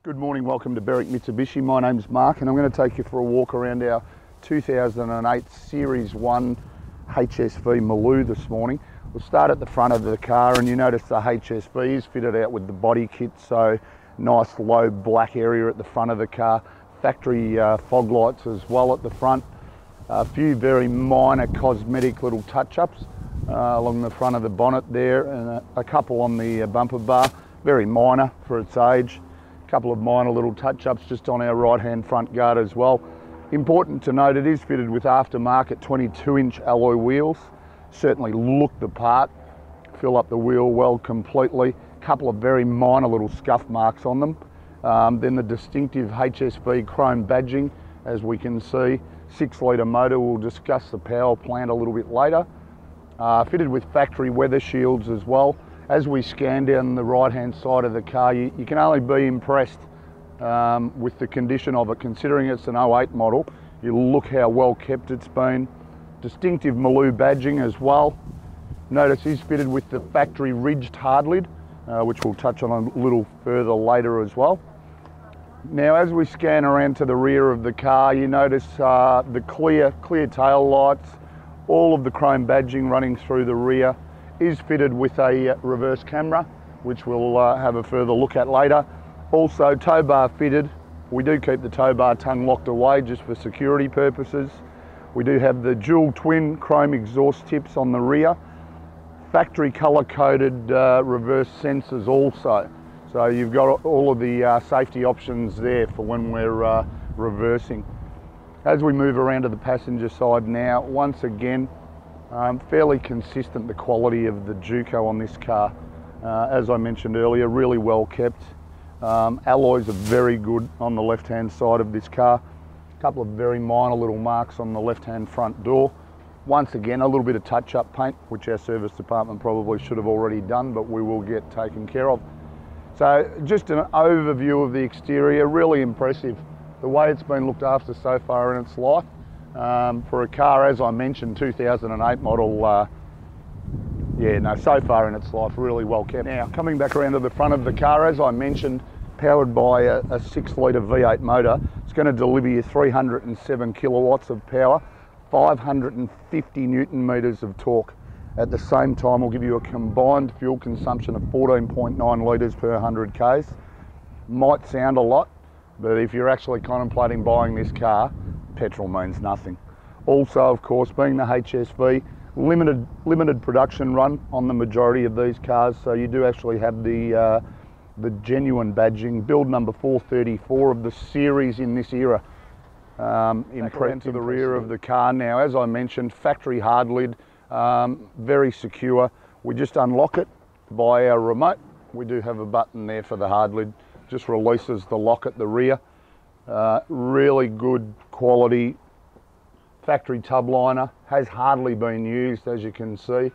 Good morning, welcome to Berwick Mitsubishi. My name's Mark and I'm going to take you for a walk around our 2008 Series 1 HSV Maloo this morning. We'll start at the front of the car and you notice the HSV is fitted out with the body kit, so nice low black area at the front of the car. Factory fog lights as well at the front. A few very minor cosmetic little touch-ups along the front of the bonnet there, and a couple on the bumper bar, very minor for its age. Couple of minor little touch-ups just on our right-hand front guard as well. Important to note, it is fitted with aftermarket 22-inch alloy wheels. Certainly look the part, fill up the wheel well completely. Couple of very minor little scuff marks on them. Then the distinctive HSV chrome badging, as we can see. 6-litre motor. We'll discuss the power plant a little bit later. Fitted with factory weather shields as well. As we scan down the right-hand side of the car, you can only be impressed with the condition of it, considering it's an 08 model. You look how well kept it's been. Distinctive Maloo badging as well. Notice it's fitted with the factory ridged hard lid, which we'll touch on a little further later as well. Now, as we scan around to the rear of the car, you notice the clear tail lights, all of the chrome badging running through the rear. Is fitted with a reverse camera, which we'll have a further look at later. Also tow bar fitted. We do keep the tow bar tongue locked away just for security purposes. We do have the dual twin chrome exhaust tips on the rear. Factory colour coded reverse sensors also. So you've got all of the safety options there for when we're reversing. As we move around to the passenger side now, once again, fairly consistent, the quality of the Juco on this car. As I mentioned earlier, really well kept. Alloys are very good on the left-hand side of this car. A couple of very minor little marks on the left-hand front door. Once again, a little bit of touch-up paint, which our service department probably should have already done, but we will get taken care of. So just an overview of the exterior, really impressive. The way it's been looked after so far in its life. For a car, as I mentioned, 2008 model, so far in its life, really well kept. Now, coming back around to the front of the car, as I mentioned, powered by a 6-litre V8 motor. It's going to deliver you 307 kilowatts of power, 550 Newton meters of torque. At the same time, we'll give you a combined fuel consumption of 14.9 litres per 100 k's. Might sound a lot, but if you're actually contemplating buying this car, petrol means nothing. Also, of course, being the HSV, limited production run on the majority of these cars, so you do actually have the genuine badging, build number 434 of the series in this era. Impressed to the rear of the car now. As I mentioned, factory hard lid, very secure. We just unlock it by our remote. We do have a button there for the hard lid, just releases the lock at the rear. Really good quality factory tub liner, has hardly been used, as you can see.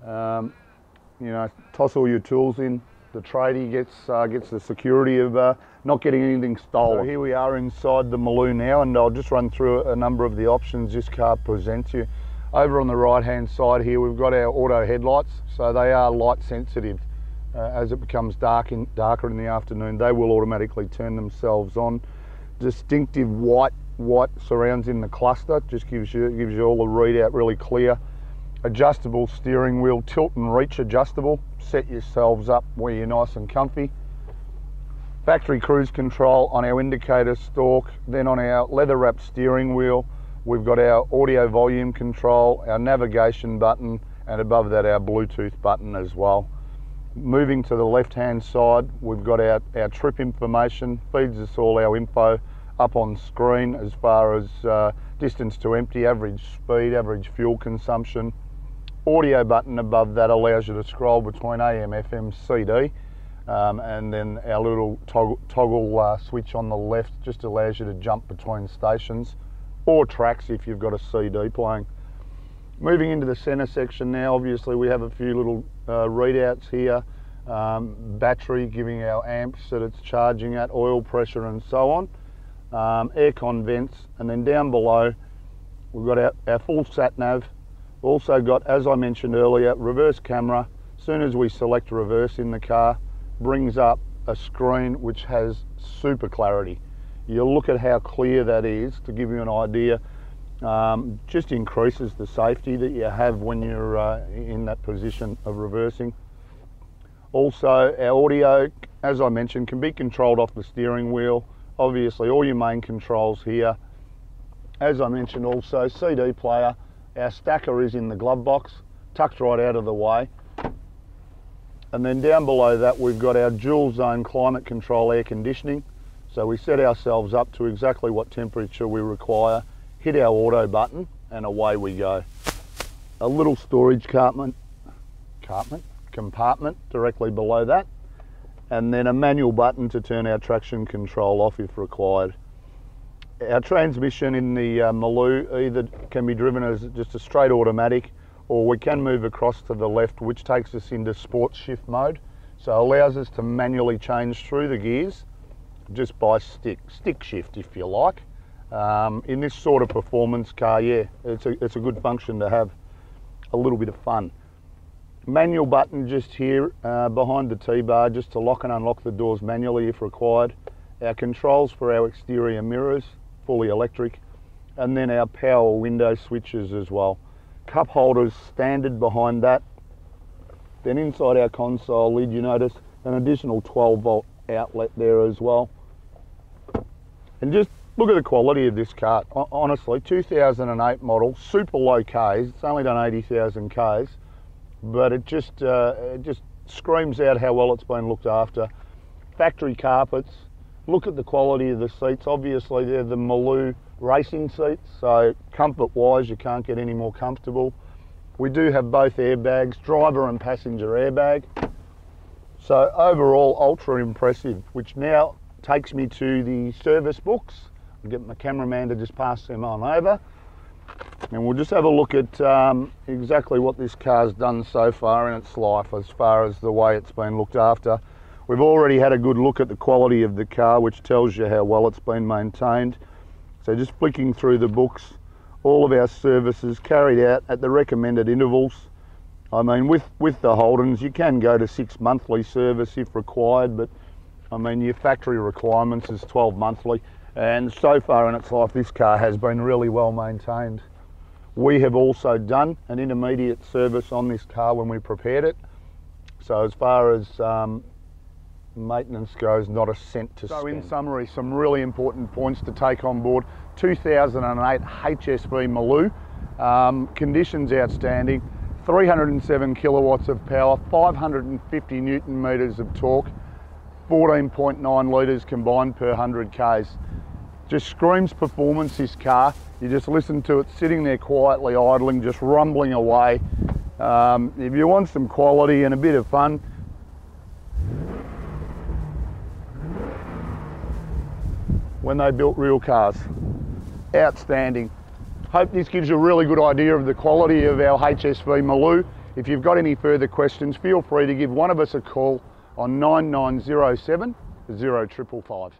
Toss all your tools in. The tradie gets the security of not getting anything stolen. So here we are inside the Maloo now, and I'll just run through a number of the options this car presents you. Over on the right hand side here, we've got our auto headlights, so they are light sensitive. As it becomes darker in the afternoon, they will automatically turn themselves on. Distinctive white surrounds in the cluster, just gives you all the readout really clear. Adjustable steering wheel, tilt and reach adjustable. Set yourselves up where you're nice and comfy. Factory cruise control on our indicator stalk. Then on our leather wrapped steering wheel, we've got our audio volume control, our navigation button, and above that our Bluetooth button as well. Moving to the left-hand side, we've got our trip information, feeds us all our info up on screen as far as distance to empty, average speed, average fuel consumption. Audio button above that allows you to scroll between AM, FM, CD, and then our little toggle switch on the left just allows you to jump between stations or tracks if you've got a CD playing. Moving into the centre section now, obviously we have a few little readouts here. Battery giving our amps that it's charging at, oil pressure and so on. Aircon vents, and then down below we've got our full sat nav. Also got, as I mentioned earlier, reverse camera. As soon as we select reverse in the car, brings up a screen which has super clarity. You look at how clear that is. To give you an idea, just increases the safety that you have when you're in that position of reversing. Also, our audio, as I mentioned, can be controlled off the steering wheel. Obviously, all your main controls here. As I mentioned also, CD player. Our stacker is in the glove box, tucked right out of the way. And then down below that, we've got our dual zone climate control air conditioning. So we set ourselves up to exactly what temperature we require, hit our auto button, and away we go. A little storage compartment directly below that, and then a manual button to turn our traction control off if required. Our transmission in the Maloo either can be driven as just a straight automatic, or we can move across to the left, which takes us into sports shift mode. So allows us to manually change through the gears just by stick shift, if you like. In this sort of performance car, yeah, it's a good function to have a little bit of fun. Manual button just here behind the T-bar, just to lock and unlock the doors manually if required. Our controls for our exterior mirrors, fully electric, and then our power window switches as well. Cup holders standard behind that. Then inside our console lid, you notice an additional 12-volt outlet there as well. And just look at the quality of this car. Honestly, 2008 model, super low Ks. It's only done 80,000 Ks, but it just screams out how well it's been looked after. Factory carpets. Look at the quality of the seats. Obviously, they're the Maloo racing seats, so comfort-wise, you can't get any more comfortable. We do have both airbags, driver and passenger airbag. So overall, ultra impressive, which now takes me to the service books. I'll get my cameraman to just pass them on over, and we'll just have a look at exactly what this car's done so far in its life as far as the way it's been looked after. We've already had a good look at the quality of the car, which tells you how well it's been maintained. So just flicking through the books, all of our services carried out at the recommended intervals. I mean, with the Holdens, you can go to 6 monthly service if required, but I mean, your factory requirements is 12 monthly. And so far in its life, this car has been really well maintained. We have also done an intermediate service on this car when we prepared it. So as far as maintenance goes, not a cent to spend. So in summary, some really important points to take on board. 2008 HSV Maloo, conditions outstanding, 307 kilowatts of power, 550 Newton meters of torque, 14.9 litres combined per 100 Ks. Just screams performance, this car. You just listen to it sitting there quietly idling, just rumbling away. If you want some quality and a bit of fun, when they built real cars. Outstanding. Hope this gives you a really good idea of the quality of our HSV Maloo. If you've got any further questions, feel free to give one of us a call on 9907 0555.